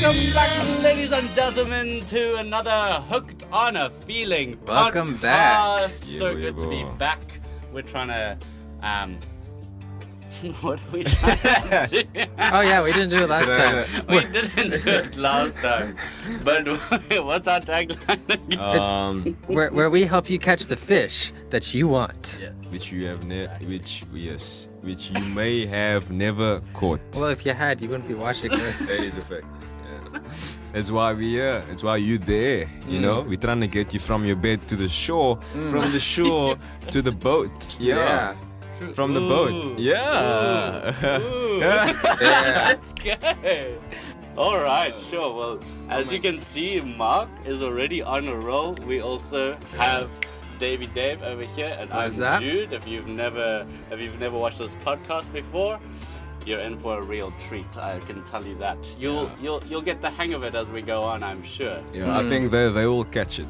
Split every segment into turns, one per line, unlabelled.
Welcome back, ladies and gentlemen, to another Hooked on a Feeling
Welcome
podcast.
back.
So good to be back. We're trying to, what are we trying to do?
Oh yeah, we didn't do it last time.
We didn't do it last time. But what's our tagline again?
Where we help you catch the fish that you want.
Yes.
Which you have which you may have never caught.
Well, if you had, you wouldn't be watching this.
That is a fact. Yeah. That's why we here. That's why you there. You know, we're trying to get you from your bed to the shore, from the shore to the boat. Yeah. From the boat. Yeah.
Ooh.
Yeah.
Let's go. All right, sure. Well, as you can see, Mark is already on a roll. We also have Dave over here, and
What's
I'm
that?
Jude. If you've never watched this podcast before, you're in for a real treat. I can tell you that. You'll get the hang of it as we go on, I'm sure.
Yeah, I think they will catch it.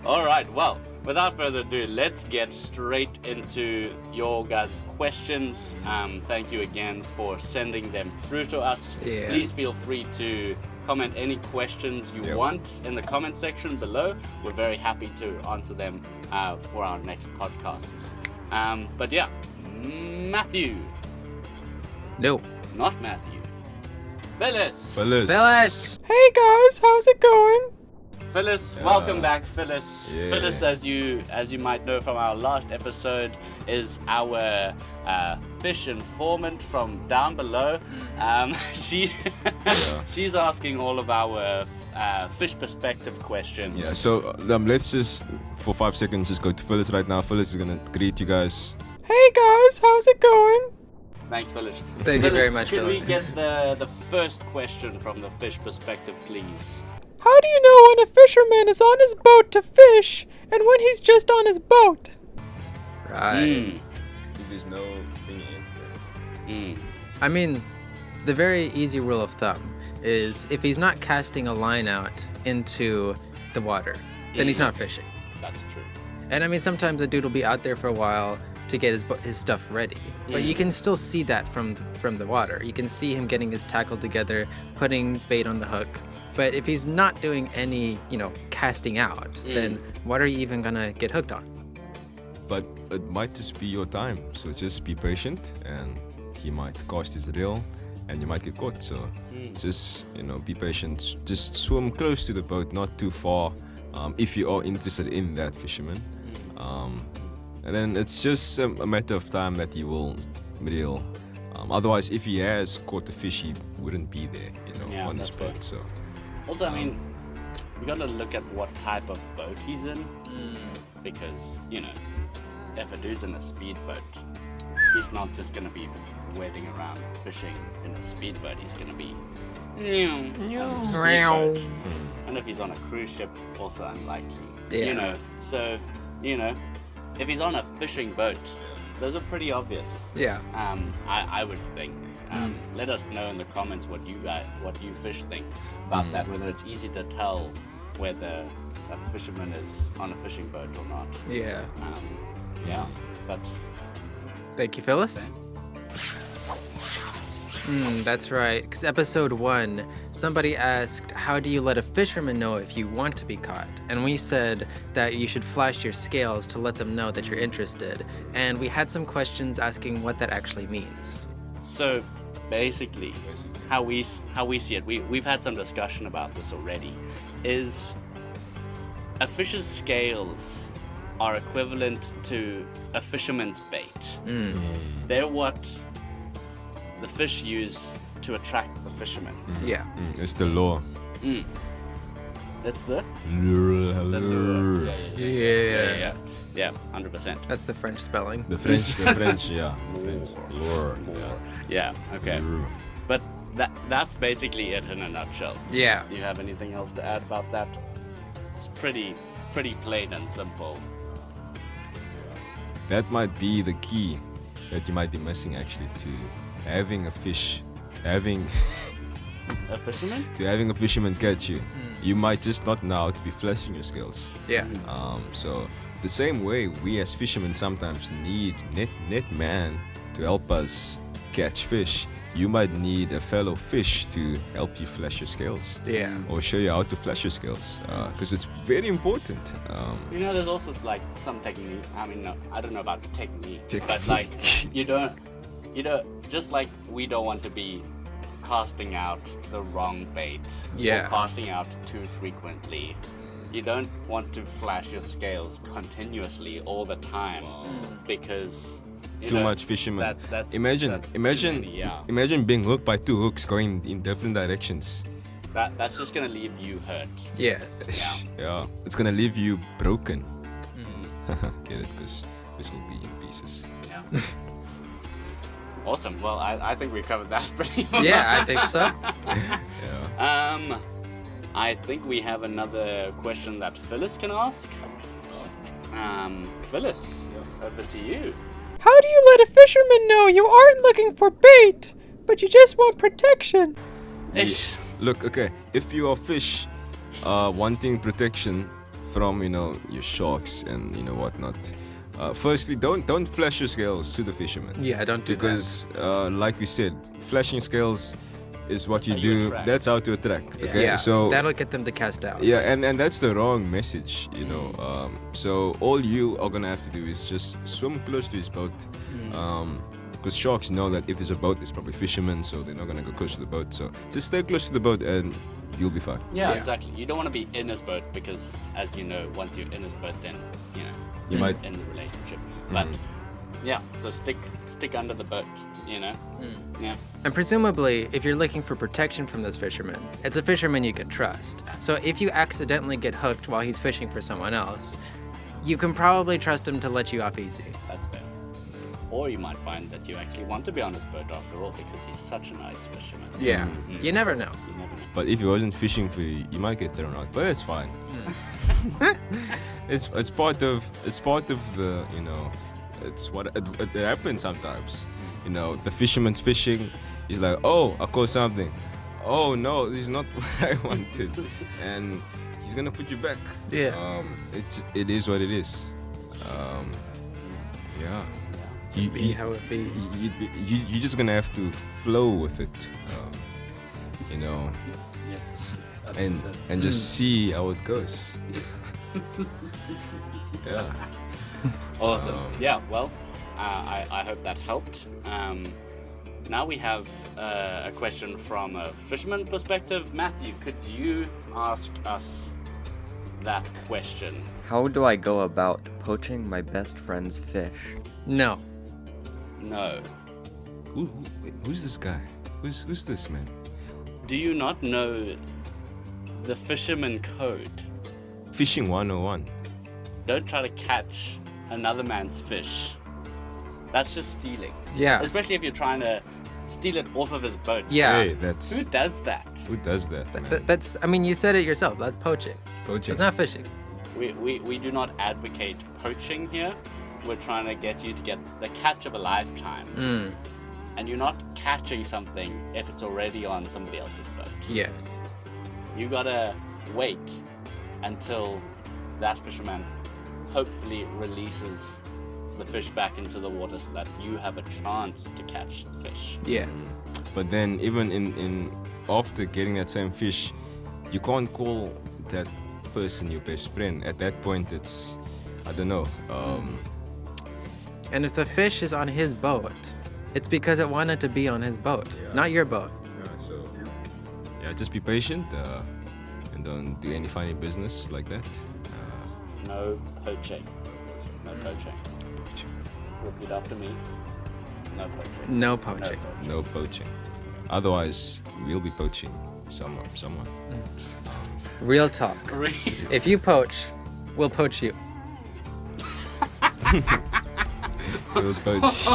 All right. Well, without further ado, let's get straight into your guys' questions. Thank you again for sending them through to us.
Yeah.
Please feel free to comment any questions you want in the comment section below. We're very happy to answer them for our next podcasts. But yeah, Matthew.
No.
Not Matthew. Phyllis.
Phyllis.
Hey guys, how's it going?
Phyllis, welcome back, Phyllis.
Yeah.
Phyllis, as you might know from our last episode, is our fish informant from down below. She's asking all of our fish perspective questions.
Yeah, so let's just, for 5 seconds, just go to Phyllis right now. Phyllis is going to greet you guys.
Hey guys, how's it going?
Thanks, Phyllis.
Thank you very much,
Can
Phyllis.
we get the first question from the fish perspective, please?
How do you know when a fisherman is on his boat to fish and when he's just on his boat?
Right.
There's no thing in
I mean, the very easy rule of thumb is if he's not casting a line out into the water, then he's not fishing.
That's true.
And I mean, sometimes a dude will be out there for a while to get his stuff ready, but you can still see that from the water. You can see him getting his tackle together, putting bait on the hook. But if he's not doing any, casting out, then what are you even gonna get hooked on?
But it might just be your time, so just be patient, and he might cast his reel, and you might get caught. So just be patient. Just swim close to the boat, not too far, if you are interested in that fisherman. And then it's just a matter of time that he will reel. Otherwise, if he has caught the fish, he wouldn't be there, on this
that's fair.
boat. So.
Also, I mean, we gotta look at what type of boat he's in. Because, if a dude's in a speedboat, he's not just gonna be wading around fishing in a speedboat. He's gonna be on a speedboat. And if he's on a cruise ship, also unlikely.
Yeah.
So, if he's on a fishing boat, those are pretty obvious.
Yeah.
I would think. Let us know in the comments what you fish think about that. Whether it's easy to tell whether a fisherman is on a fishing boat or not.
Yeah.
But
Thank you, Phyllis. That's right. Because episode 1, somebody asked, how do you let a fisherman know if you want to be caught? And we said that you should flash your scales to let them know that you're interested. And we had some questions asking what that actually means.
so basically, how we see it, we've had some discussion about this already. Is a fish's scales are equivalent to a fisherman's bait. They're what the fish use to attract the fisherman.
Yeah.
It's the law.
That's the
Lure.
Yeah, 100%.
That's the French spelling.
The French, yeah. The French. Lure.
Yeah, okay.
Lure.
But that's basically it in a nutshell.
Yeah.
Do you have anything else to add about that? It's pretty plain and simple.
That might be the key that you might be missing, actually, to having a fisherman catch you. You might just not know how to be flashing your skills.
Yeah.
So the same way we as fishermen sometimes need net man to help us catch fish. you might need a fellow fish to help you flash your scales.
Yeah.
Or show you how to flash your scales, because it's very important.
You know, there's also like some technique. I mean, no, I don't know about technique,
Technique.
but like you don't, just like we don't want to be casting out the wrong bait
Yeah.
or casting out too frequently. You don't want to flash your scales continuously all the time because you
Too
know,
much fisherman.
that's
Imagine
too many, yeah.
imagine being hooked by 2 hooks going in different directions.
That's just gonna leave you hurt.
Yes.
Yeah, it's gonna leave you broken. Get it? Because this will be in pieces.
Yeah. Awesome. Well, I think we covered that pretty well.
Yeah, I think so.
Yeah.
I think we have another question that Phyllis can ask. Phyllis, over to you.
How do you let a fisherman know you aren't looking for bait, but you just want protection?
Ish.
Look, okay, if you are fish wanting protection from, your sharks and whatnot, firstly, don't flash your scales to the fisherman.
Yeah, don't do
Because, like we said, flashing scales is what you
How you
do.
attract.
That's how to attract.
Yeah.
that.
Okay,
Yeah,
so
that'll get them to cast out.
yeah, and that's the wrong message. So all you are gonna have to do is just swim close to his boat. Because sharks know that if there's a boat, there's probably fishermen, so they're not gonna go close to the boat. So just stay close to the boat, and you'll be fine.
Yeah,
Yeah.
exactly. You don't want to be in his boat because, as you know, once you're in his boat, then
You might.
in the relationship. But yeah, so stick under the boat. Yeah.
And presumably, if you're looking for protection from this fisherman, it's a fisherman you can trust. So if you accidentally get hooked while he's fishing for someone else, you can probably trust him to let you off easy.
That's fair. Or you might find that you actually want to be on his boat after all because he's such a nice fisherman.
Yeah, you never know.
You never know.
But if he wasn't fishing for you, you might get thrown out. But it's fine. it's part of the it's what it happens sometimes. The fisherman's fishing. He's like, oh, I caught something. Oh no, this is not what I wanted, and he's gonna put you back.
Yeah.
It is what it is. Yeah.
Be how it be.
You're just gonna have to flow with it.
Yes.
And just see how it goes. Yeah.
Awesome. Yeah. Well, I hope that helped. Now we have a question from a fisherman perspective. Matthew, could you ask us that question?
How do I go about poaching my best friend's fish?
No.
No.
Who's this guy? Who's this man?
Do you not know the fisherman code?
Fishing 101.
Don't try to catch another man's fish. That's just stealing.
Yeah.
Especially if you're trying to steal it off of his boat.
Yeah.
Hey, that's
Who does that?
who does that, man?
That's, I mean, you said it yourself. That's poaching.
Poaching.
It's not fishing.
We do not advocate poaching here. We're trying to get you to get the catch of a lifetime. And you're not catching something if it's already on somebody else's boat.
Yes.
You gotta wait until that fisherman hopefully releases the fish back into the water so that you have a chance to catch the fish.
Yes.
But then even in after getting that same fish, you can't call that person your best friend. At that point, it's, I don't know.
And if the fish is on his boat, it's because it wanted to be on his boat, not your boat.
So yeah, just be patient and don't do any funny business like that.
No poaching. No poaching. Repeat after me. No poaching.
No
No
poaching.
poaching.
No poaching. Otherwise, we'll be poaching someone.
Real talk. If you poach, we'll poach you.
We'll poach you.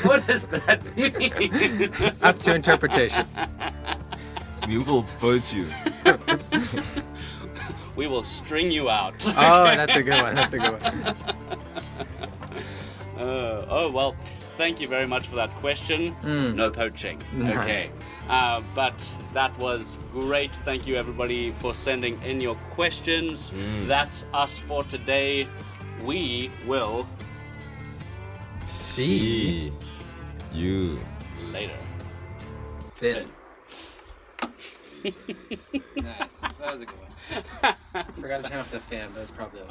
What does that mean?
Up to interpretation.
We will poach you.
We will string you out.
Oh, that's a good one. That's a good one.
Oh, well, thank you very much for that question. No poaching. Okay. But that was great. Thank you, everybody, for sending in your questions. That's us for today. We will
See you.
later.
Finn. Nice. That was a good one. Forgot to turn off the fan, but it's probably okay.